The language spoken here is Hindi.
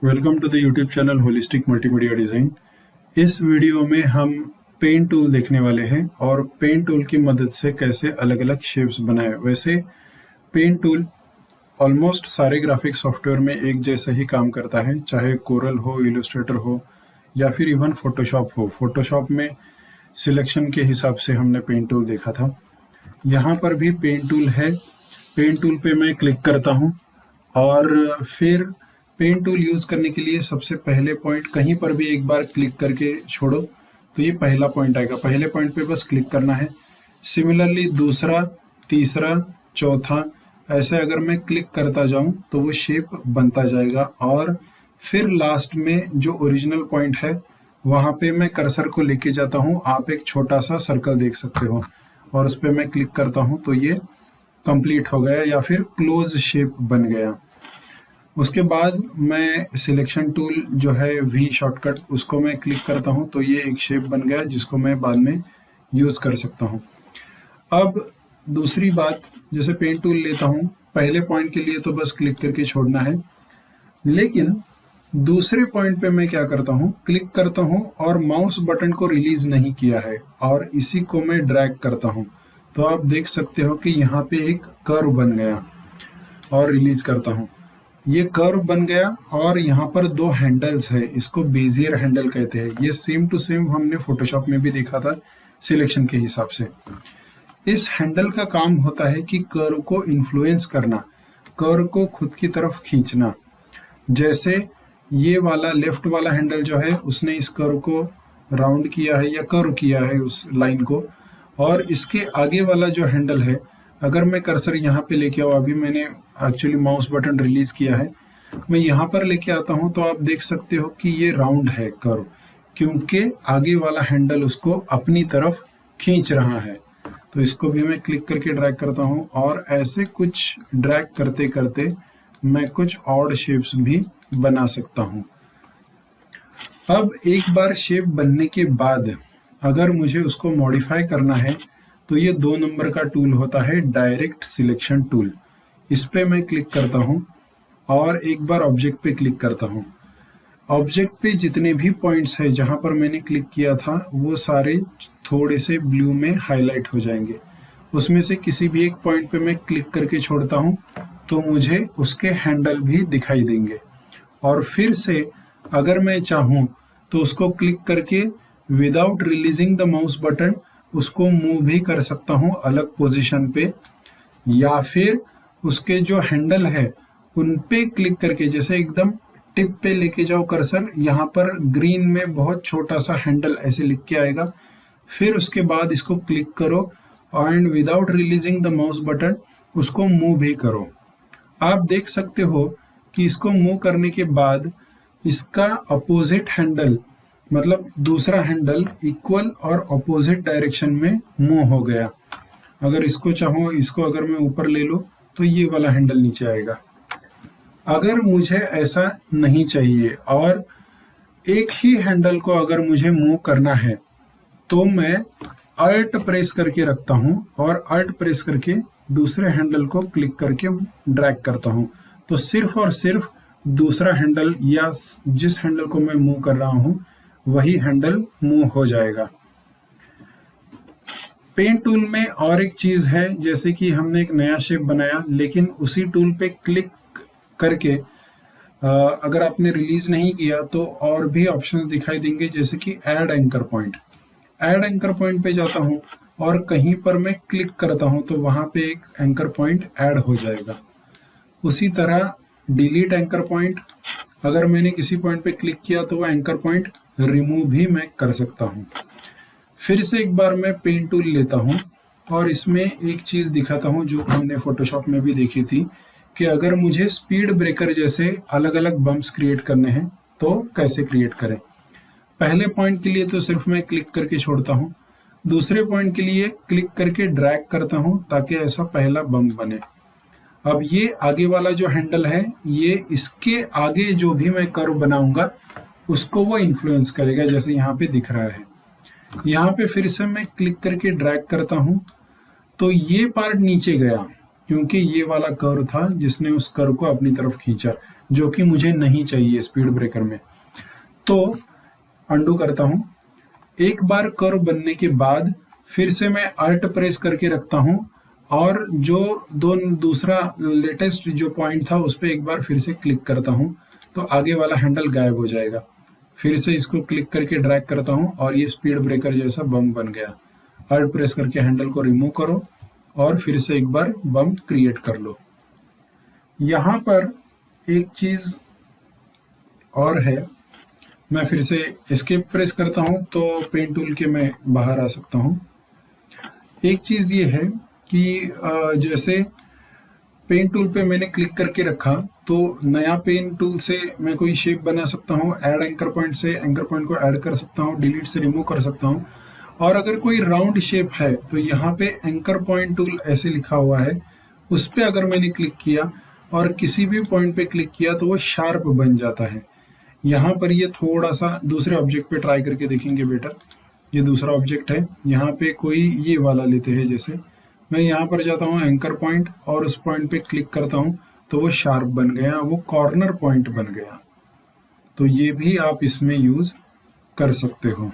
Welcome to the YouTube channel holistic multimedia design. इस वीडियो में हम पेन टूल देखने वाले हैं और पेन टूल की मदद से कैसे अलग अलग शेप्स बनाए। वैसे पेन टूल ऑलमोस्ट सारे ग्राफिक सॉफ्टवेयर में एक जैसा ही काम करता है, चाहे कोरल हो, इलस्ट्रेटर हो या फिर इवन फोटोशॉप हो। फोटोशॉप में सिलेक्शन के हिसाब से हमने पेन टूल देखा था। यहाँ पर भी पेन टूल है। पेन टूल पे मैं क्लिक करता हूँ और फिर पेन टूल यूज़ करने के लिए सबसे पहले पॉइंट, कहीं पर भी एक बार क्लिक करके छोड़ो तो ये पहला पॉइंट आएगा। पहले पॉइंट पे बस क्लिक करना है। सिमिलरली दूसरा, तीसरा, चौथा, ऐसे अगर मैं क्लिक करता जाऊं तो वो शेप बनता जाएगा। और फिर लास्ट में जो ओरिजिनल पॉइंट है वहाँ पे मैं कर्सर को लेके जाता हूँ। आप एक छोटा सा सर्कल देख सकते हो और उस पर मैं क्लिक करता हूँ तो ये कंप्लीट हो गया या फिर क्लोज शेप बन गया। उसके बाद मैं सिलेक्शन टूल जो है वी शॉर्टकट, उसको मैं क्लिक करता हूँ तो ये एक शेप बन गया जिसको मैं बाद में यूज़ कर सकता हूँ। अब दूसरी बात, जैसे पेन टूल लेता हूँ, पहले पॉइंट के लिए तो बस क्लिक करके छोड़ना है, लेकिन दूसरे पॉइंट पे मैं क्या करता हूँ, क्लिक करता हूँ और माउस बटन को रिलीज नहीं किया है और इसी को मैं ड्रैग करता हूँ तो आप देख सकते हो कि यहाँ पे एक कर्व बन गया। और रिलीज करता हूँ, ये कर्व बन गया और यहाँ पर दो हैंडल्स है, इसको बेजियर हैंडल कहते हैं। ये सेम टू सेम हमने फोटोशॉप में भी देखा था सिलेक्शन के हिसाब से। इस हैंडल का काम होता है कि कर्व को इन्फ्लुएंस करना, कर्व को खुद की तरफ खींचना। जैसे ये वाला लेफ्ट वाला हैंडल जो है उसने इस कर्व को राउंड किया है या कर्व किया है उस लाइन को, और इसके आगे वाला जो हैंडल है, अगर मैं कर्सर यहाँ पे लेके आऊँ, अभी मैंने एक्चुअली माउस बटन रिलीज किया है, मैं यहाँ पर लेके आता हूँ तो आप देख सकते हो कि ये राउंड है कर्व, क्योंकि आगे वाला हैंडल उसको अपनी तरफ खींच रहा है। तो इसको भी मैं क्लिक करके ड्रैग करता हूँ और ऐसे कुछ ड्रैग करते करते मैं कुछ ऑड शेप्स भी बना सकता हूँ। अब एक बार शेप बनने के बाद अगर मुझे उसको मॉडिफाई करना है तो ये 2 नंबर का टूल होता है, डायरेक्ट सिलेक्शन टूल। इस पे मैं क्लिक करता हूँ और एक बार ऑब्जेक्ट पे क्लिक करता हूँ। ऑब्जेक्ट पे जितने भी पॉइंट्स हैं जहाँ पर मैंने क्लिक किया था वो सारे थोड़े से ब्लू में हाईलाइट हो जाएंगे। उसमें से किसी भी एक पॉइंट पे मैं क्लिक करके छोड़ता हूँ तो मुझे उसके हैंडल भी दिखाई देंगे। और फिर से अगर मैं चाहूँ तो उसको क्लिक करके without releasing the mouse button उसको मूव भी कर सकता हूँ अलग पोजीशन पे, या फिर उसके जो हैंडल है उन पे क्लिक करके, जैसे एकदम टिप पे लेके जाओ कर्सर, यहाँ पर ग्रीन में बहुत छोटा सा हैंडल ऐसे लिख के आएगा, फिर उसके बाद इसको क्लिक करो and without releasing the mouse button उसको मूव भी करो। आप देख सकते हो कि इसको मूव करने के बाद इसका अपोजिट हैंडल, मतलब दूसरा हैंडल, इक्वल और अपोजिट डायरेक्शन में मूव हो गया। अगर इसको चाहो, इसको अगर मैं ऊपर ले लूँ तो ये वाला हैंडल नीचे आएगा। अगर मुझे ऐसा नहीं चाहिए और एक ही हैंडल को अगर मुझे मूव करना है तो मैं अल्ट प्रेस करके रखता हूँ और अल्ट प्रेस करके दूसरे हैंडल को क्लिक करके ड्रैग करता हूँ तो सिर्फ और सिर्फ दूसरा हैंडल या जिस हैंडल को मैं मूव कर रहा हूँ वही हैंडल मूव हो जाएगा। पेन टूल में और एक चीज है, जैसे कि हमने एक नया शेप बनाया लेकिन उसी टूल पे क्लिक करके अगर आपने रिलीज नहीं किया तो और भी ऑप्शंस दिखाई देंगे, जैसे कि add anchor point. Add anchor point पे जाता हूँ और कहीं पर मैं क्लिक करता हूँ तो वहां पे एक एंकर पॉइंट ऐड हो जाएगा। उसी तरह डिलीट एंकर पॉइंट, अगर मैंने किसी पॉइंट पे क्लिक किया तो वो एंकर पॉइंट रिमूव भी मैं कर सकता हूँ। फिर से एक बार मैं पेन टूल लेता हूँ और इसमें एक चीज दिखाता हूँ जो हमने फोटोशॉप में भी देखी थी कि अगर मुझे स्पीड ब्रेकर जैसे अलग अलग बम्प्स क्रिएट करने हैं तो कैसे क्रिएट करें। पहले पॉइंट के लिए तो सिर्फ मैं क्लिक करके छोड़ता हूँ, दूसरे पॉइंट के लिए क्लिक करके ड्रैग करता हूँ ताकि ऐसा पहला बम्प बने। अब ये आगे वाला जो हैंडल है, ये इसके आगे जो भी मैं कर्व बनाऊंगा उसको वो इन्फ्लुएंस करेगा, जैसे यहाँ पे दिख रहा है। यहाँ पे फिर से मैं क्लिक करके ड्रैग करता हूँ तो ये पार्ट नीचे गया क्योंकि ये वाला कर्व था जिसने उस कर्व को अपनी तरफ खींचा। जो कि मुझे नहीं चाहिए स्पीड ब्रेकर में। तो अंडू करता हूं। एक बार कर्व बनने के बाद फिर से मैं अल्ट प्रेस करके रखता हूं और जो दूसरा लेटेस्ट जो पॉइंट था उस पर एक बार फिर से क्लिक करता हूं, तो आगे वाला हैंडल गायब हो जाएगा। फिर से इसको क्लिक करके ड्रैग करता हूं और ये स्पीड ब्रेकर जैसा बम बन गया। अल्ट प्रेस करके हैंडल को रिमूव करो और फिर से एक बार बम क्रिएट कर लो। यहाँ पर एक चीज और है, मैं फिर से एस्केप प्रेस करता हूं तो पेन टूल के मैं बाहर आ सकता हूं। एक चीज ये है कि जैसे पेन टूल पे मैंने क्लिक करके रखा तो नया पेन टूल से मैं कोई शेप बना सकता हूँ। ऐड एंकर पॉइंट से एंकर पॉइंट को ऐड कर सकता हूँ, डिलीट से रिमूव कर सकता हूँ। और अगर कोई राउंड शेप है तो यहाँ पे एंकर पॉइंट टूल ऐसे लिखा हुआ है, उस पर अगर मैंने क्लिक किया और किसी भी पॉइंट पे क्लिक किया तो वो शार्प बन जाता है। यहाँ पर ये थोड़ा सा दूसरे ऑब्जेक्ट पे ट्राई करके देखेंगे बेटर। ये दूसरा ऑब्जेक्ट है, यहाँ पे कोई ये वाला लेते हैं, जैसे मैं यहाँ पर जाता हूँ एंकर पॉइंट और उस पॉइंट पे क्लिक करता हूँ तो वो शार्प बन गया, वो कॉर्नर पॉइंट बन गया। तो ये भी आप इसमें यूज कर सकते हो।